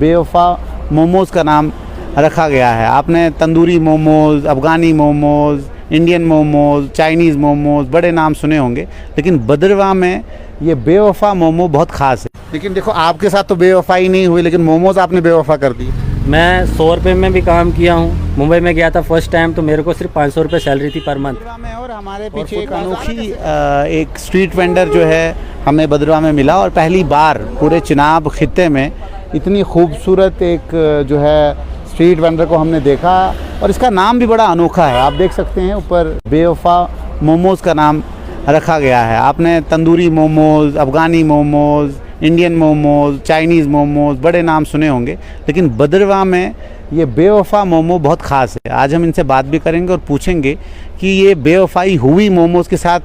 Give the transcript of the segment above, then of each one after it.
बेवफा मोमोज़ का नाम रखा गया है। आपने तंदूरी मोमोज़, अफ़गानी मोमोज़, इंडियन मोमोज़, चाइनीज़ मोमोज़ बड़े नाम सुने होंगे, लेकिन भद्रवाह में ये बेवफा मोमो बहुत ख़ास है। लेकिन देखो आपके साथ तो बेवफाई नहीं हुई, लेकिन मोमोज़ आपने बेवफा कर दी। मैं 100 रुपये में भी काम किया हूँ। मुंबई में गया था फर्स्ट टाइम, तो मेरे को सिर्फ 500 रुपये सैलरी थी पर मंथ। भद्रवाह में और हमारे पीछे एक अनोखी एक स्ट्रीट वेंडर जो है हमें भद्रवाह में मिला, और पहली बार पूरे चिनाब खित्ते में इतनी खूबसूरत एक जो है स्ट्रीट वेंडर को हमने देखा, और इसका नाम भी बड़ा अनोखा है। आप देख सकते हैं ऊपर बेवफा मोमोज़ का नाम रखा गया है। आपने तंदूरी मोमोज़, अफ़गानी मोमोज़, इंडियन मोमोज़, चाइनीज़ मोमोज़ बड़े नाम सुने होंगे, लेकिन भद्रवाह में ये बेवफा मोमो बहुत ख़ास है। आज हम इनसे बात भी करेंगे और पूछेंगे कि ये बेवफाई हुई मोमोज़ के साथ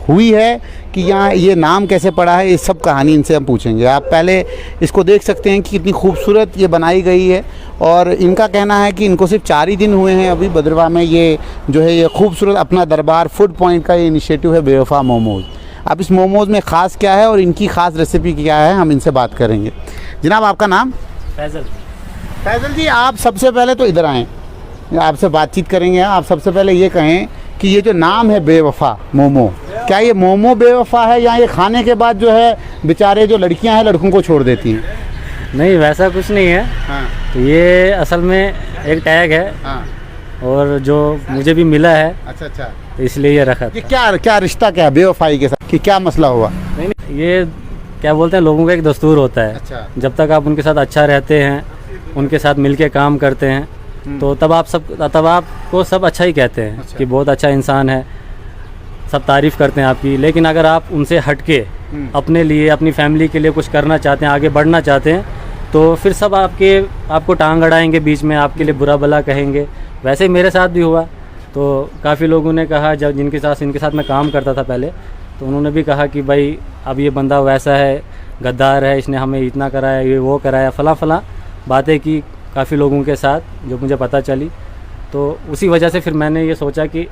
हुई है कि यहाँ ये नाम कैसे पड़ा है, ये सब कहानी इनसे हम पूछेंगे। आप पहले इसको देख सकते हैं कि कितनी खूबसूरत ये बनाई गई है, और इनका कहना है कि इनको सिर्फ 4 ही दिन हुए हैं अभी भद्रवाह में ये जो है ये खूबसूरत अपना दरबार फूड पॉइंट का ये इनिशिएटिव है बेवफा मोमोज़। अब इस मोमोज़ में ख़ास क्या है और इनकी ख़ास रेसिपी क्या है, हम इनसे बात करेंगे। जनाब आपका नाम? फैज़ल। फैज़ल जी, आप सबसे पहले तो इधर आएँ, आपसे बातचीत करेंगे। आप सबसे पहले ये कहें कि ये जो नाम है बेवफा मोमो, क्या ये मोमो बेवफा है या ये खाने के बाद जो है बेचारे जो लड़कियां हैं लड़कों को छोड़ देती हैं? नहीं, वैसा कुछ नहीं है। हाँ। तो ये असल में एक टैग है। हाँ। और जो मुझे भी मिला है, अच्छा, तो इसलिए ये रखा ये था। क्या रिश्ता क्या है बेवफाई के साथ, कि क्या मसला हुआ? नहीं, ये क्या बोलते हैं, लोगों का एक दस्तूर होता है। अच्छा। जब तक आप उनके साथ अच्छा रहते हैं, उनके साथ मिलके काम करते हैं, तो तब आपको सब अच्छा ही कहते हैं। अच्छा। कि बहुत अच्छा इंसान है, सब तारीफ़ करते हैं आपकी। लेकिन अगर आप उनसे हट के अपने लिए, अपनी फैमिली के लिए कुछ करना चाहते हैं, आगे बढ़ना चाहते हैं, तो फिर सब आपको टांग अड़ाएंगे बीच में, आपके लिए बुरा भला कहेंगे। वैसे ही मेरे साथ भी हुआ। तो काफ़ी लोगों ने कहा, जब इनके साथ मैं काम करता था पहले, तो उन्होंने भी कहा कि भाई अब ये बंदा वैसा है, गद्दार है, इसने हमें इतना कराया, ये वो कराया, फला बातें की काफ़ी लोगों के साथ जो मुझे पता चली। तो उसी वजह से फिर मैंने ये सोचा कि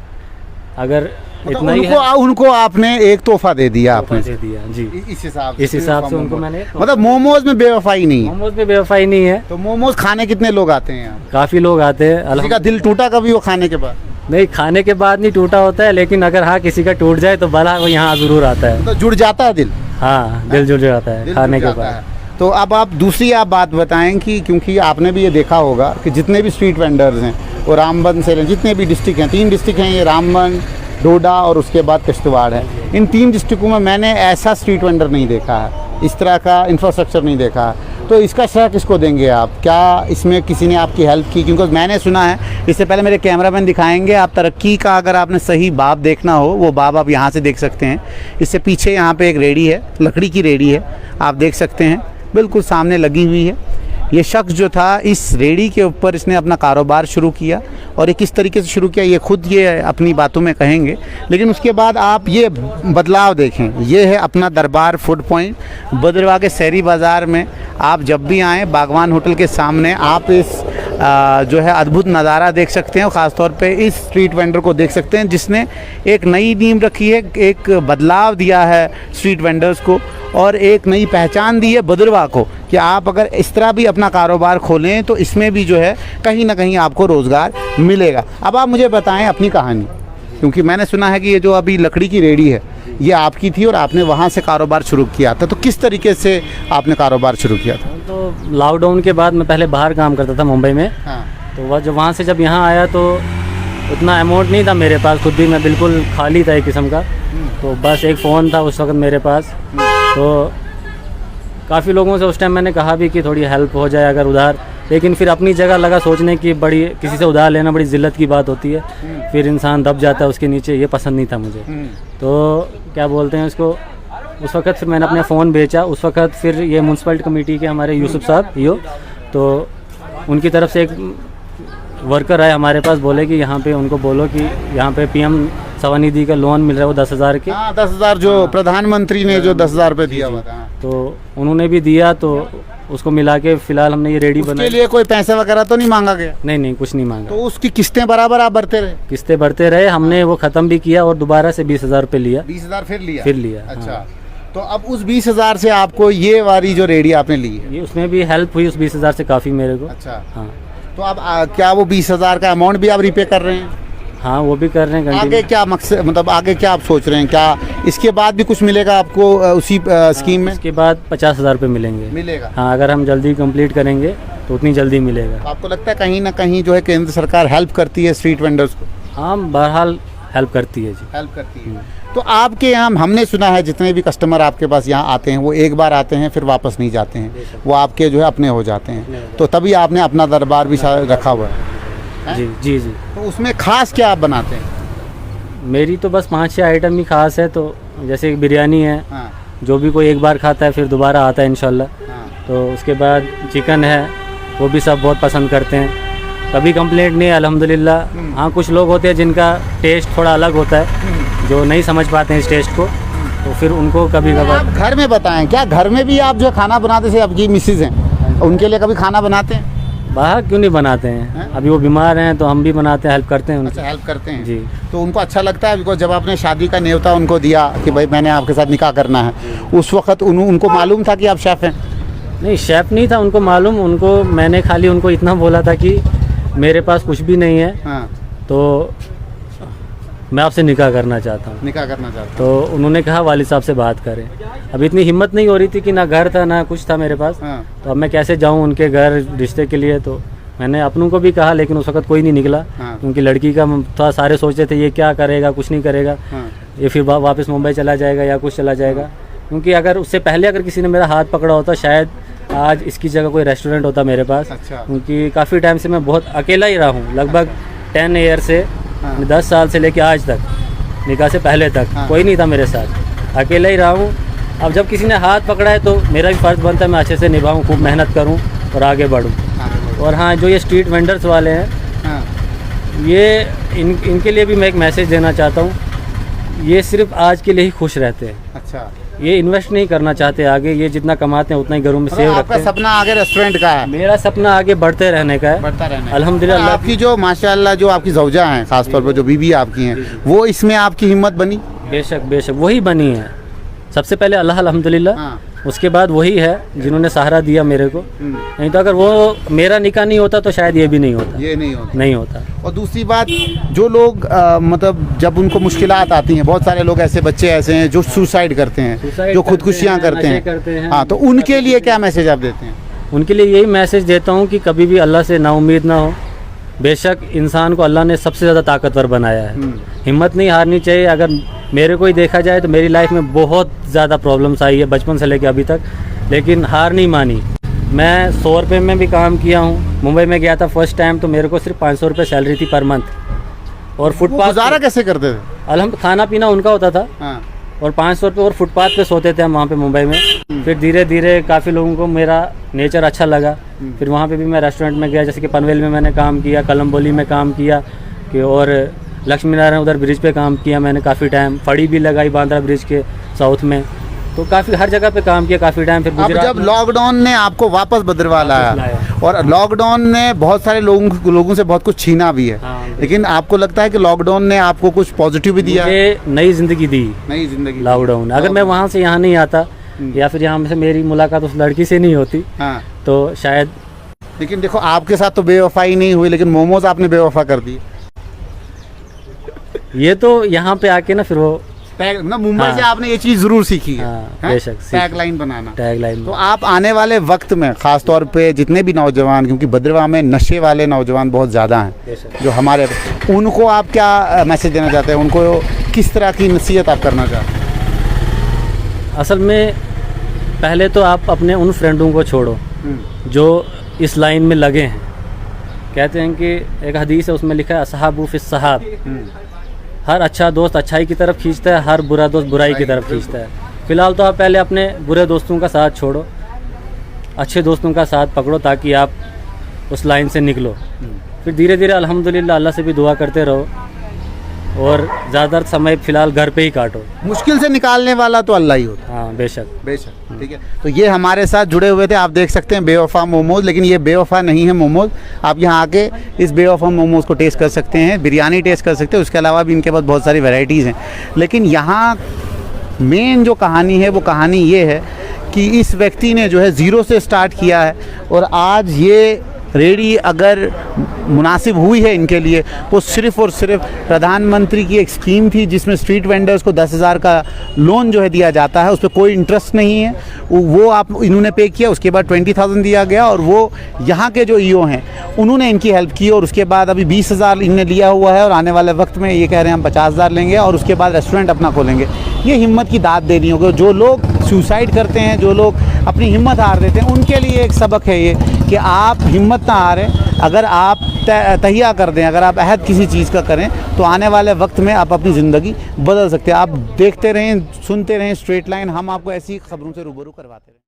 अगर इतना ही है, उनको आपने एक तोहफा दे दिया, आपने दे दिया जी। इस हिसाब से उनको मैंने, मतलब मोमोज में बेवफाई नहीं है। मोमोज में बेवफाई नहीं है। तो मोमोज खाने कितने लोग आते हैं यहाँ? काफ़ी लोग आते हैं। किसी का दिल टूटा कभी वो खाने के बाद? नहीं, खाने के बाद नहीं टूटा होता है, लेकिन अगर हाँ किसी का टूट जाए तो भला वो यहाँ ज़रूर आता है। तो जुड़ जाता है दिल? हाँ, दिल जुड़ जाता है खाने के बाद। तो अब आप दूसरी बात बताएं कि क्योंकि आपने भी ये देखा होगा कि जितने भी स्ट्रीट वेंडर्स हैं वो रामबन से, जितने भी डिस्ट्रिक्ट हैं, 3 डिस्ट्रिक्ट हैं ये, रामबन, डोडा और उसके बाद किश्तवाड़ है। इन 3 डिस्ट्रिक्टों में मैंने ऐसा स्ट्रीट वेंडर नहीं देखा है, इस तरह का इंफ्रास्ट्रक्चर नहीं देखा है। तो इसका श्रेय किसको देंगे आप? क्या इसमें किसी ने आपकी हेल्प की? क्योंकि मैंने सुना है, इससे पहले मेरे कैमरामैन दिखाएंगे, आप तरक्की का अगर आपने सही बाब देखना हो, वो बाब आप यहाँ से देख सकते हैं। इससे पीछे यहाँ पे एक रेडी है, लकड़ी की रेडी है, आप देख सकते हैं बिल्कुल सामने लगी हुई है। ये शख्स जो था इस रेडी के ऊपर इसने अपना कारोबार शुरू किया, और ये किस तरीके से शुरू किया ये खुद ये अपनी बातों में कहेंगे। लेकिन उसके बाद आप ये बदलाव देखें, ये है अपना दरबार फूड पॉइंट भद्रवाह के शहरी बाज़ार में। आप जब भी आएँ बागवान होटल के सामने आप इस जो है अद्भुत नज़ारा देख सकते हैं, और ख़ासतौर पे इस स्ट्रीट वेंडर को देख सकते हैं जिसने एक नई नींव रखी है, एक बदलाव दिया है स्ट्रीट वेंडर्स को, और एक नई पहचान दी है भद्रवाह को कि आप अगर इस तरह भी अपना कारोबार खोलें तो इसमें भी जो है कहीं ना कहीं आपको रोज़गार मिलेगा। अब आप मुझे बताएं अपनी कहानी, क्योंकि मैंने सुना है कि ये जो अभी लकड़ी की रेडी है ये आपकी थी और आपने वहाँ से कारोबार शुरू किया था। तो किस तरीके से आपने कारोबार शुरू किया था? तो लॉकडाउन के बाद मैं पहले बाहर काम करता था मुंबई में। हाँ। तो वहाँ से जब यहाँ आया तो उतना अमाउंट नहीं था मेरे पास, खुद भी मैं बिल्कुल खाली था एक किस्म का। तो बस एक फ़ोन था उस वक्त मेरे पास। तो काफ़ी लोगों से उस टाइम मैंने कहा भी कि थोड़ी हेल्प हो जाए अगर उधार, लेकिन फिर अपनी जगह लगा सोचने की, बड़ी किसी से उधार लेना बड़ी ज़िल्लत की बात होती है, फिर इंसान दब जाता है उसके नीचे, ये पसंद नहीं था मुझे। तो क्या बोलते हैं उसको, उस वक्त फिर मैंने अपना फ़ोन बेचा। उस वक्त फिर ये म्यूनसिपल कमेटी के हमारे यूसुफ साहब तो उनकी तरफ से एक वर्कर आए हमारे पास, बोले कि यहाँ पे उनको बोलो कि यहाँ पे PM स्वनिधि का लोन मिल रहा है वो 10,000 के। 10,000 जो प्रधानमंत्री ने जो 10,000 रुपये दिया हुआ था, तो उन्होंने भी दिया। तो उसको मिला के फिलहाल हमने ये रेडी बनाई। उसके लिए कोई पैसे वगैरह तो नहीं मांगा गया? नहीं, कुछ नहीं मांगा। तो उसकी किस्तें बराबर आप भरते रहे? किस्तें भरते रहे, हमने वो ख़त्म भी किया और दोबारा से 20,000 रुपये लिया। 20,000 फिर लिया? फिर लिया। अच्छा। तो अब उस 20,000 से आपको ये वाली जो रेडी आपने ली है, ये उसमें भी हेल्प हुई उस 20,000 से काफ़ी मेरे को। अच्छा, हाँ तो अब क्या वो 20,000 का अमाउंट भी आप रिपे कर रहे हैं? हाँ, वो भी कर रहे हैं आगे कंटिन्यू। क्या मकसद, मतलब आगे क्या आप सोच रहे हैं? क्या इसके बाद भी कुछ मिलेगा आपको उसी स्कीम में? उसके बाद 50,000 रुपये मिलेंगे। मिलेगा। हाँ, अगर हम जल्दी कंप्लीट करेंगे तो उतनी जल्दी मिलेगा। तो आपको लगता है कहीं ना कहीं जो है केंद्र सरकार हेल्प करती है स्ट्रीट वेंडर्स को? हाँ, बहरहाल हेल्प करती है जी। हेल्प करती है। तो आपके यहाँ हमने सुना है जितने भी कस्टमर आपके पास यहाँ आते हैं वो एक बार आते हैं फिर वापस नहीं जाते हैं, वो आपके जो है अपने हो जाते हैं, तो तभी आपने अपना दरबार भी रखा हुआ है। जी जी जी। तो उसमें खास क्या आप बनाते हैं? मेरी तो बस 5-6 आइटम ही खास है। तो जैसे बिरयानी है, हाँ, जो भी कोई एक बार खाता है फिर दोबारा आता है इंशाल्लाह। हाँ, तो उसके बाद चिकन है, वो भी सब बहुत पसंद करते हैं, कभी कंप्लेंट नहीं है अल्हम्दुलिल्लाह। हाँ, कुछ लोग होते हैं जिनका टेस्ट थोड़ा अलग होता है, जो नहीं समझ पाते हैं इस टेस्ट को, तो फिर उनको कभी आप कभार। घर में बताएं, क्या घर में भी आप जो खाना बनाते से आपकी मिसेज हैं उनके लिए कभी खाना बनाते हैं? बाहर क्यों नहीं बनाते हैं? हैं? अभी वो बीमार हैं तो हम भी बनाते हैं, हेल्प करते हैं उनकी। अच्छा, हेल्प करते हैं जी। तो उनको अच्छा लगता है? बिकॉज जब आपने शादी का न्योता उनको दिया कि भाई मैंने आपके साथ निकाह करना है, उस वक्त उनको मालूम था कि आप शेफ़ हैं? नहीं, शेफ़ नहीं था उनको मालूम। उनको मैंने खाली उनको इतना बोला था कि मेरे पास कुछ भी नहीं है, हाँ, तो मैं आपसे निकाह करना चाहता हूँ। निकाह करना चाहता तो उन्होंने कहा वालिद साहब से बात करें। अब इतनी हिम्मत नहीं हो रही थी कि ना घर था ना कुछ था मेरे पास, हूँ। हाँ, तो अब मैं कैसे जाऊं उनके घर रिश्ते के लिए। तो मैंने अपनों को भी कहा, लेकिन उस वक्त कोई नहीं निकला, हाँ। क्योंकि लड़की का थोड़ा सारे सोचते थे ये क्या करेगा, कुछ नहीं करेगा, हाँ, ये फिर वापस मुंबई चला जाएगा या कुछ चला जाएगा। क्योंकि अगर उससे पहले अगर किसी ने मेरा हाथ पकड़ा होता शायद आज इसकी जगह कोई रेस्टोरेंट होता मेरे पास। अच्छा, क्योंकि काफ़ी टाइम से मैं बहुत अकेला ही रहा हूँ, लगभग 10 ईयर से, हाँ। 10 साल से लेके आज तक, निकाह से पहले तक हाँ। कोई नहीं था मेरे साथ, अकेला ही रहा हूँ। अब जब किसी ने हाथ पकड़ा है तो मेरा भी फ़र्ज़ बनता है मैं अच्छे से निभाऊँ, खूब मेहनत करूँ और आगे बढ़ूँ। और हाँ, जो ये स्ट्रीट वेंडर्स वाले हैं, हाँ, ये इनके लिए भी मैं एक मैसेज देना चाहता हूँ। ये सिर्फ आज के लिए ही खुश रहते हैं, अच्छा। ये इन्वेस्ट नहीं करना चाहते आगे। ये जितना कमाते हैं उतना ही घरों में सेव आपका रखते हैं। सपना आगे रेस्टोरेंट का है? मेरा सपना आगे बढ़ते रहने का है, बढ़ता रहना है। अल्हम्दुलिल्लाह। और आपकी जो माशाल्लाह जो आपकी ज़ौजा हैं, खासतौर पर जो बीवी आपकी हैं, वो इसमें आपकी हिम्मत बनी? बेशक बेशक वही बनी है। सबसे पहले अल्लाह अल्हम्दुलिल्लाह, हाँ, उसके बाद वही है जिन्होंने सहारा दिया मेरे को। नहीं तो अगर वो मेरा निकाह नहीं होता तो शायद ये भी नहीं होता, ये नहीं होता। नहीं होता। और दूसरी बात, जो लोग मतलब जब उनको मुश्किलात आती हैं, बहुत सारे लोग ऐसे बच्चे ऐसे हैं जो सुसाइड करते हैं, सुसाइड जो करते खुदकुशियाँ हैं, करते नशे करते हैं, हैं। हाँ, तो उनके लिए क्या मैसेज आप देते हैं? उनके लिए यही मैसेज देता हूँ कि कभी भी अल्लाह से नाउम्मीद ना हो। बेशक इंसान को अल्लाह ने सबसे ज़्यादा ताकतवर बनाया है, हिम्मत नहीं हारनी चाहिए। अगर मेरे को ही देखा जाए तो मेरी लाइफ में बहुत ज़्यादा प्रॉब्लम्स आई है बचपन से लेकर अभी तक, लेकिन हार नहीं मानी। मैं 100 रुपये में भी काम किया हूँ। मुंबई में गया था फर्स्ट टाइम, तो मेरे को सिर्फ 500 रुपये सैलरी थी पर मंथ। और वो फुटपाथ गुजारा कैसे करते थे? अलहम खाना पीना उनका होता था, हाँ, और 500 रुपये और फुटपाथ पे सोते थे हम वहाँ पे मुंबई में। फिर धीरे धीरे काफ़ी लोगों को मेरा नेचर अच्छा लगा। फिर वहाँ पे भी मैं रेस्टोरेंट में गया, जैसे कि पनवेल में मैंने काम किया, कलम्बोली में काम किया, कि और लक्ष्मी नारायण उधर ब्रिज पे काम किया मैंने काफ़ी टाइम। फड़ी भी लगाई बांद्रा ब्रिज के साउथ में, तो काफ़ी हर जगह पे काम किया काफ़ी टाइम। फिर अब गुजरात जब में- लॉकडाउन ने आपको वापस बद्रवाह लाया, लाया। और लॉकडाउन ने बहुत सारे लोगों से बहुत कुछ छीना भी है, हाँ, लेकिन आपको लगता है कि लॉकडाउन ने आपको कुछ पॉजिटिव भी दिया है? मुझे नई ज़िंदगी दी नई जिंदगी? लॉकडाउन। अगर मैं वहाँ से यहाँ नहीं आता, या फिर यहाँ से मेरी मुलाकात उस लड़की से नहीं होती, हाँ, तो शायद। लेकिन देखो आपके साथ तो बेवफाई नहीं हुई, लेकिन मोमोज आपने बेवफा कर दी। ये तो यहाँ पे आके ना फिर वो ना मुंबई हाँ। से आपने ये चीज़ ज़रूर सीखी है, हाँ, बेशक सीखी। टैग लाइन बनाना। टैग लाइन तो आप आने वाले वक्त में ख़ास तौर पे जितने भी नौजवान, क्योंकि भद्रवाह में नशे वाले नौजवान बहुत ज़्यादा हैं जो हमारे, उनको आप क्या मैसेज देना चाहते हैं? उनको किस तरह की नसीहत आप करना चाहते हैं? असल में पहले तो आप अपने उन फ्रेंडों को छोड़ो जो इस लाइन में लगे हैं। कहते हैं कि एक हदीस है, उसमें लिखा है असहाबु फिस सहाब, हर अच्छा दोस्त अच्छाई की तरफ खींचता है, हर बुरा दोस्त बुराई की तरफ खींचता है। फिलहाल तो आप पहले अपने बुरे दोस्तों का साथ छोड़ो, अच्छे दोस्तों का साथ पकड़ो, ताकि आप उस लाइन से निकलो। फिर धीरे धीरे अल्हम्दुलिल्लाह अल्लाह से भी दुआ करते रहो, और ज़्यादातर समय फ़िलहाल घर पे ही काटो। मुश्किल से निकालने वाला तो अल्लाह ही होता है। हाँ, बेशक बेशक, ठीक है। तो ये हमारे साथ जुड़े हुए थे, आप देख सकते हैं बेवफा मोमोज, लेकिन ये बेवफा नहीं है मोमोज। आप यहाँ आके इस बेवफा मोमोज को टेस्ट कर सकते हैं, बिरयानी टेस्ट कर सकते हैं, उसके अलावा भी इनके पास बहुत सारी वैरायटीज़ हैं। लेकिन यहाँ मेन जो कहानी है वो कहानी ये है कि इस व्यक्ति ने जो है ज़ीरो से स्टार्ट किया है और आज ये रेडी अगर मुनासिब हुई है इनके लिए, वो सिर्फ़ और सिर्फ प्रधानमंत्री की एक स्कीम थी जिसमें स्ट्रीट वेंडर्स को 10,000 का लोन जो है दिया जाता है, उस पर कोई इंटरेस्ट नहीं है, वो आप इन्होंने पे किया, उसके बाद 20,000 दिया गया और वो यहाँ के जो ईओ हैं उन्होंने इनकी हेल्प की और उसके बाद अभी 20,000 इनने लिया हुआ है और आने वाले वक्त में ये कह रहे हैं हम 50,000 लेंगे और उसके बाद रेस्टोरेंट अपना खोलेंगे। ये हिम्मत की दाद देनी होगी। जो लोग सुसाइड करते हैं, जो लोग अपनी हिम्मत हार देते हैं, उनके लिए एक सबक है ये कि आप हिम्मत ना हारें। अगर आप तहिया कर दें, अगर आप अहद किसी चीज़ का करें तो आने वाले वक्त में आप अपनी ज़िंदगी बदल सकते हैं। आप देखते रहें, सुनते रहें स्ट्रेट लाइन, हम आपको ऐसी खबरों से रूबरू करवाते रहें।